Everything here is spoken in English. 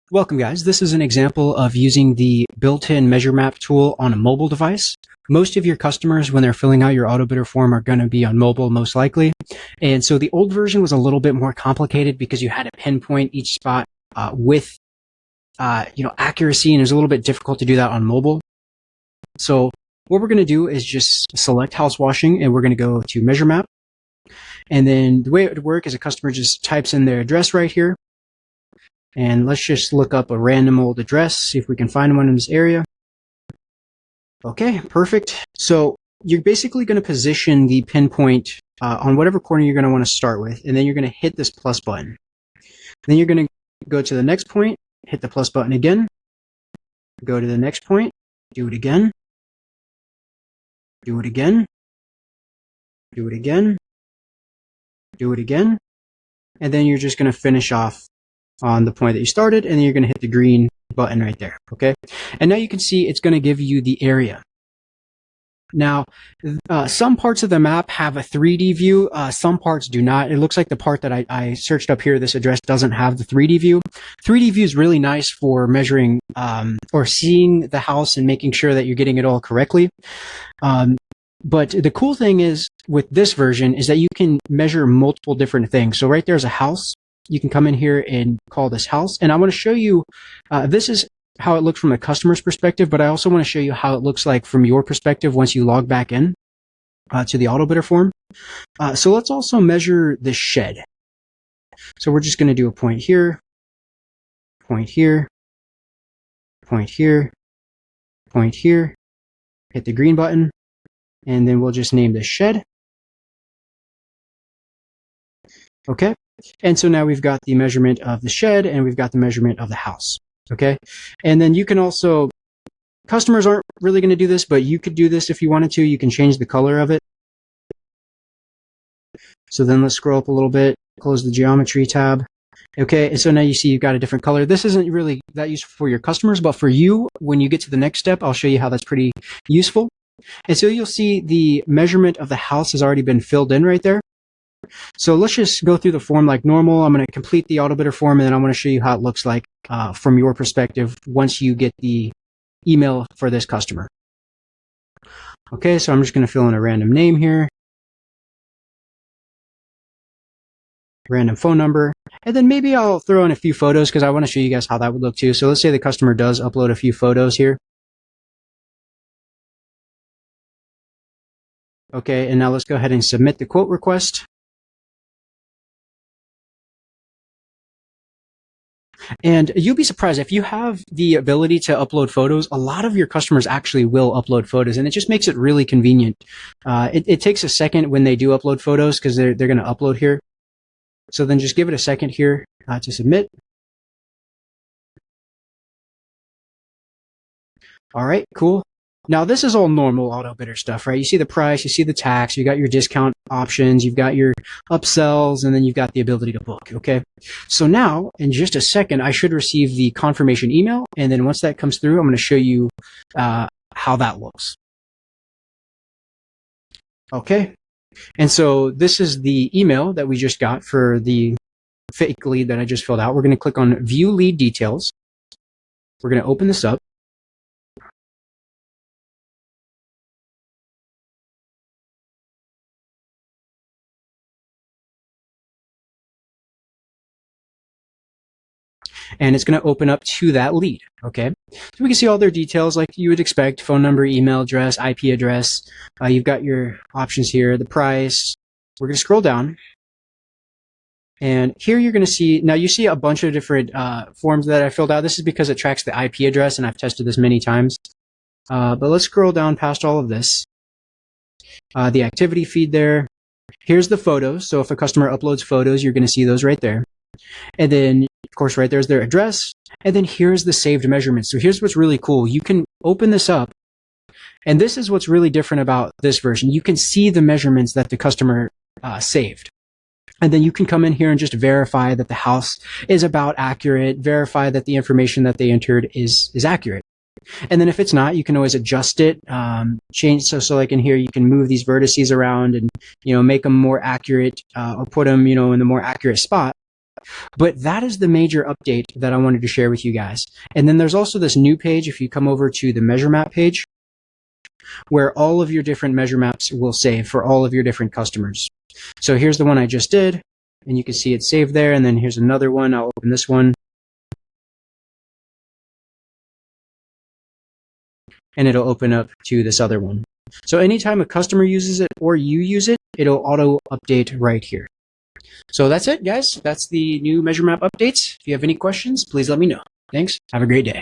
Welcome guys, this is an example of using the built-in measure map tool on a mobile device. Most of your customers, when they're filling out your AutoBidder form, are going to be on mobile most likely. And so the old version was a little bit more complicated because you had to pinpoint each spot with accuracy, and it was a little bit difficult to do that on mobile. So what we're going to do is just select house washing, and we're going to go to measure map. And then the way it would work is a customer just types in their address right here. And let's just look up a random old address, see if we can find one in this area. Okay, perfect. So you're basically going to position the pinpoint on whatever corner you're going to want to start with, and then you're going to hit this plus button. Then you're going to go to the next point, hit the plus button again, go to the next point, do it again, do it again, do it again, do it again, and then you're just going to finish off on the point that you started, and then you're going to hit the green button right there. Okay, and now you can see it's going to give you the area. Now, some parts of the map have a 3D view, some parts do not. It looks like the part that I searched up here, this address, doesn't have the 3D view. 3D view is really nice for measuring or seeing the house and making sure that you're getting it all correctly. But the cool thing is with this version is that you can measure multiple different things. So right there's a house. You can come in here and call this house. And I want to show you, this is how it looks from a customer's perspective, but I also want to show you how it looks like from your perspective once you log back in to the AutoBidder form. So let's also measure the shed. So we're just going to do a point here, point here, point here, point here, hit the green button, and then we'll just name this shed. Okay. And so now we've got the measurement of the shed and we've got the measurement of the house. Okay. And then you can also, customers aren't really going to do this, but you could do this if you wanted to. You can change the color of it. So then let's scroll up a little bit, close the geometry tab. Okay. And so now you see you've got a different color. This isn't really that useful for your customers, but for you, when you get to the next step, I'll show you how that's pretty useful. And so you'll see the measurement of the house has already been filled in right there. So let's just go through the form like normal. I'm going to complete the AutoBidder form, and then I want to show you how it looks like from your perspective once you get the email for this customer. Okay, so I'm just going to fill in a random name here, random phone number, and then maybe I'll throw in a few photos because I want to show you guys how that would look too. So let's say the customer does upload a few photos here. Okay, and now let's go ahead and submit the quote request. And you'll be surprised if you have the ability to upload photos, a lot of your customers actually will upload photos, and it just makes it really convenient. It takes a second when they do upload photos because they're going to upload here. So then just give it a second here to submit. All right, cool. Now this is all normal AutoBidder stuff, right? You see the price, you see the tax, you got your discount options, you've got your upsells, and then you've got the ability to book, okay? So now, in just a second, I should receive the confirmation email, and then once that comes through, I'm going to show you how that looks. Okay, and so this is the email that we just got for the fake lead that I just filled out. We're going to click on View Lead Details. We're going to open this up. And it's going to open up to that lead. Okay, so we can see all their details like you would expect: phone number, email address, IP address. You've got your options here, the price. We're going to scroll down, and here you're going to see, now you see a bunch of different forms that I filled out. This is because it tracks the IP address, and I've tested this many times. But let's scroll down past all of this. The activity feed there. Here's the photos. So if a customer uploads photos, you're going to see those right there. And then, of course, right there's their address. And then here's the saved measurements. So here's what's really cool. You can open this up. And this is what's really different about this version. You can see the measurements that the customer saved. And then you can come in here and just verify that the house is about accurate, verify that the information that they entered is accurate. And then if it's not, you can always adjust it, change. So like in here, you can move these vertices around and, make them more accurate, or put them, in the more accurate spot. But that is the major update that I wanted to share with you guys. And then there's also this new page, if you come over to the measure map page, where all of your different measure maps will save for all of your different customers. So here's the one I just did, and you can see it saved there, and then here's another one. I'll open this one. And it'll open up to this other one. So anytime a customer uses it or you use it, it'll auto update right here. So that's it, guys. That's the new measure map updates. If you have any questions, please let me know. Thanks. Have a great day.